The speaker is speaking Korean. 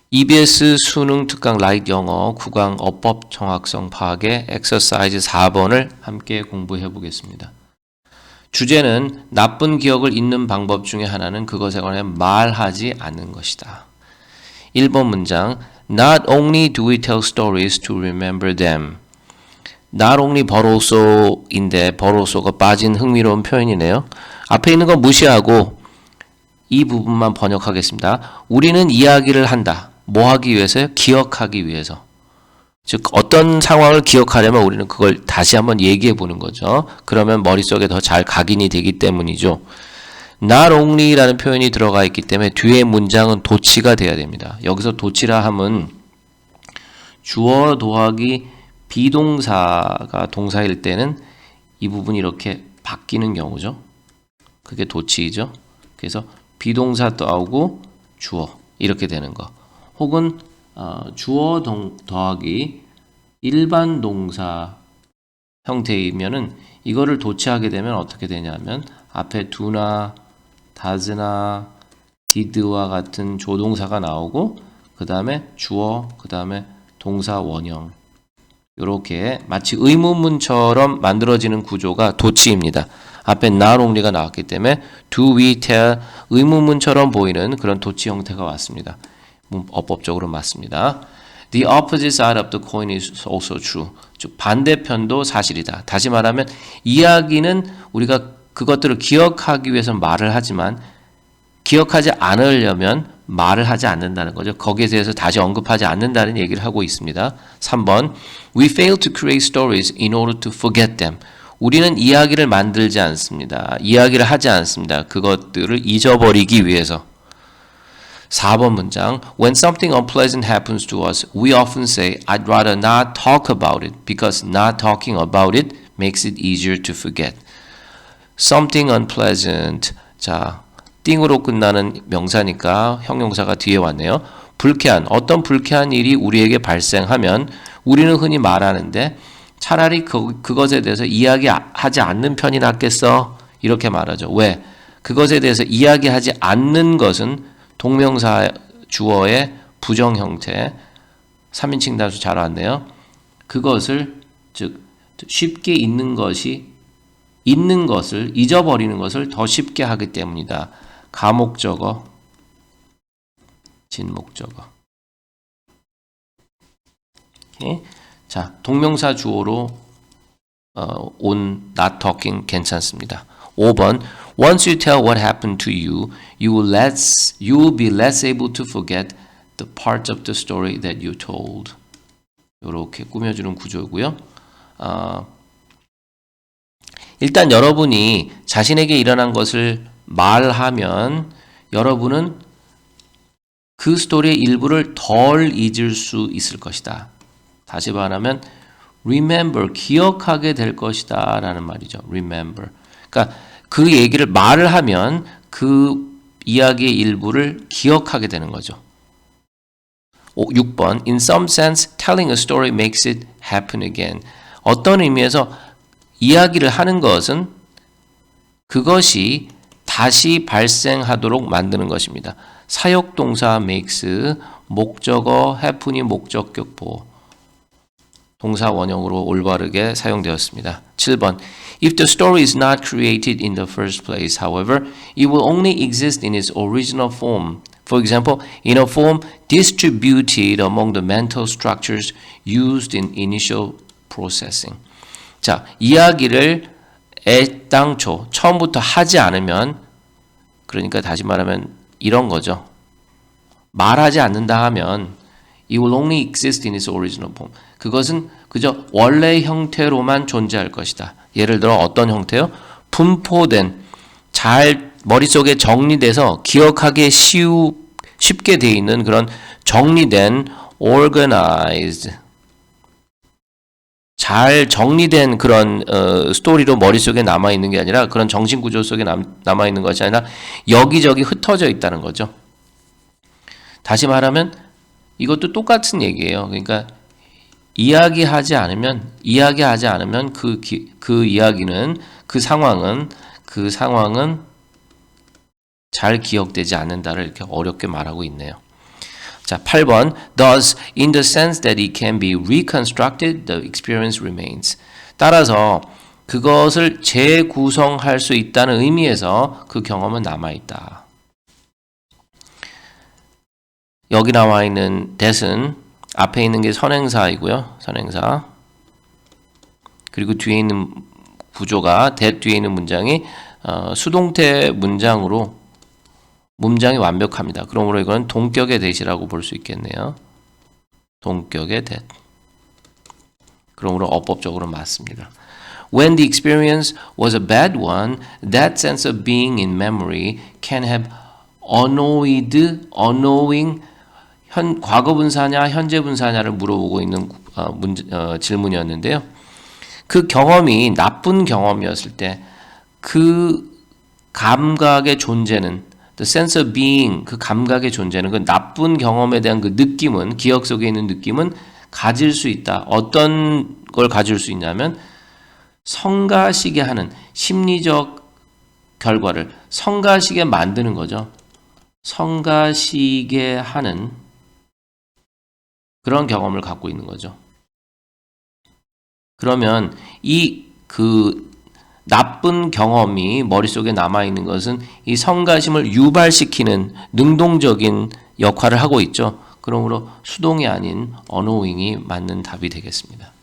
EBS 수능 특강 라이트 영어 9강 어법 정확성 파악의 엑서사이즈 4번을 함께 공부해 보겠습니다. 주제는 나쁜 기억을 잊는 방법 중에 하나는 그것에 관해 말하지 않는 것이다. 1번 문장 Not only do we tell stories to remember them. Not only but also인데 but also가 빠진 흥미로운 표현이네요. 앞에 있는 거 무시하고 이 부분만 번역하겠습니다. 우리는 이야기를 한다. 뭐 하기 위해서요? 기억하기 위해서. 즉 어떤 상황을 기억하려면 우리는 그걸 다시 한번 얘기해 보는 거죠. 그러면 머릿속에 더 잘 각인이 되기 때문이죠. Not only라는 표현이 들어가 있기 때문에 뒤에 문장은 도치가 돼야 됩니다. 여기서 도치라 함은 주어 더하기 비동사가 동사일 때는 이 부분이 이렇게 바뀌는 경우죠. 그게 도치이죠. 그래서 비동사 나오고 주어 이렇게 되는 거. 혹은 주어 더하기 일반 동사 형태이면은 이거를 도치하게 되면 어떻게 되냐면 앞에 do나 does나 did와 같은 조동사가 나오고 그 다음에 주어 그 다음에 동사 원형 이렇게 마치 의문문처럼 만들어지는 구조가 도치입니다. 앞에 not only가 나왔기 때문에 do we tell 의문문처럼 보이는 그런 도치 형태가 왔습니다. 어법적으로 맞습니다. The opposite side of the coin is also true. 즉 반대편도 사실이다. 다시 말하면 이야기는 우리가 그것들을 기억하기 위해서 말을 하지만 기억하지 않으려면 말을 하지 않는다는 거죠. 거기에 대해서 다시 언급하지 않는다는 얘기를 하고 있습니다. 3번 We fail to create stories in order to forget them. 우리는 이야기를 만들지 않습니다. 이야기를 하지 않습니다. 그것들을 잊어버리기 위해서. 4번 문장 When something unpleasant happens to us, we often say, I'd rather not talk about it because not talking about it makes it easier to forget. Something unpleasant. 자, 띵으로 끝나는 명사니까 형용사가 뒤에 왔네요. 불쾌한, 어떤 불쾌한 일이 우리에게 발생하면 우리는 흔히 말하는데 차라리 그것에 대해서 이야기하지 않는 편이 낫겠어? 이렇게 말하죠. 왜? 그것에 대해서 이야기하지 않는 것은 동명사 주어의 부정 형태 3인칭 단수 잘 왔네요. 그것을 즉 쉽게 잊는 것을 잊어버리는 것을 더 쉽게 하기 때문이다. 가목적어 진목적어. 오케이. 자, 동명사 주어로 온 not talking 괜찮습니다. 5번 Once you tell what happened to you, you will be less able to forget the parts of the story that you told. 이렇게 꾸며주는 구조고요. 일단 여러분이 자신에게 일어난 것을 말하면 여러분은 그 스토리의 일부를 덜 잊을 수 있을 것이다. 다시 말하면 remember, 기억하게 될 것이다 라는 말이죠. remember. 그러니까 그 얘기를 말을 하면 그 이야기의 일부를 기억하게 되는 거죠. 6번 In some sense, telling a story makes it happen again. 어떤 의미에서 이야기를 하는 것은 그것이 다시 발생하도록 만드는 것입니다. 사역동사 makes, 목적어 happen이 목적격 보호. 동사 원형으로 올바르게 사용되었습니다. 7번 If the story is not created in the first place, however, it will only exist in its original form. For example, in a form distributed among the mental structures used in initial processing. 자, 이야기를 애당초 처음부터 하지 않으면 그러니까 다시 말하면 이런 거죠. 말하지 않는다 하면 It will only exist in its original form. 그것은 그저 원래 형태로만 존재할 것이다. 예를 들어 어떤 형태요? 분포된, 잘 머릿속에 정리돼서 기억하기 쉽게 돼 있는 그런 정리된 organized, 잘 정리된 그런 스토리로 머릿속에 남아있는 게 아니라 그런 정신구조 속에 남아있는 것이 아니라 여기저기 흩어져 있다는 거죠. 다시 말하면 이것도 똑같은 얘기예요. 그러니까 이야기하지 않으면 그 이야기는 그 상황은 잘 기억되지 않는다를 이렇게 어렵게 말하고 있네요. 자, 8번. Thus, in the sense that it can be reconstructed, the experience remains. 따라서 그것을 재구성할 수 있다는 의미에서 그 경험은 남아있다. 여기 나와 있는 that은 앞에 있는 게 선행사이고요. 선행사. 그리고 뒤에 있는 구조가 that 뒤에 있는 문장이 수동태 문장으로 문장이 완벽합니다. 그러므로 이건 동격의 that이라고 볼 수 있겠네요. 동격의 that. 그러므로 어법적으로 맞습니다. When the experience was a bad one, that sense of being in memory can have unknowing 과거 분사냐 현재 분사냐를 물어보고 있는 질문이었는데요. 그 경험이 나쁜 경험이었을 때 그 감각의 존재는 the sense of being 그 감각의 존재는 그 나쁜 경험에 대한 그 느낌은 기억 속에 있는 느낌은 가질 수 있다. 어떤 걸 가질 수 있냐면 성가시게 하는 심리적 결과를 성가시게 만드는 거죠. 성가시게 하는 그런 경험을 갖고 있는 거죠. 그러면 그 나쁜 경험이 머릿속에 남아있는 것은 이 성가심을 유발시키는 능동적인 역할을 하고 있죠. 그러므로 수동이 아닌 어노잉이 맞는 답이 되겠습니다.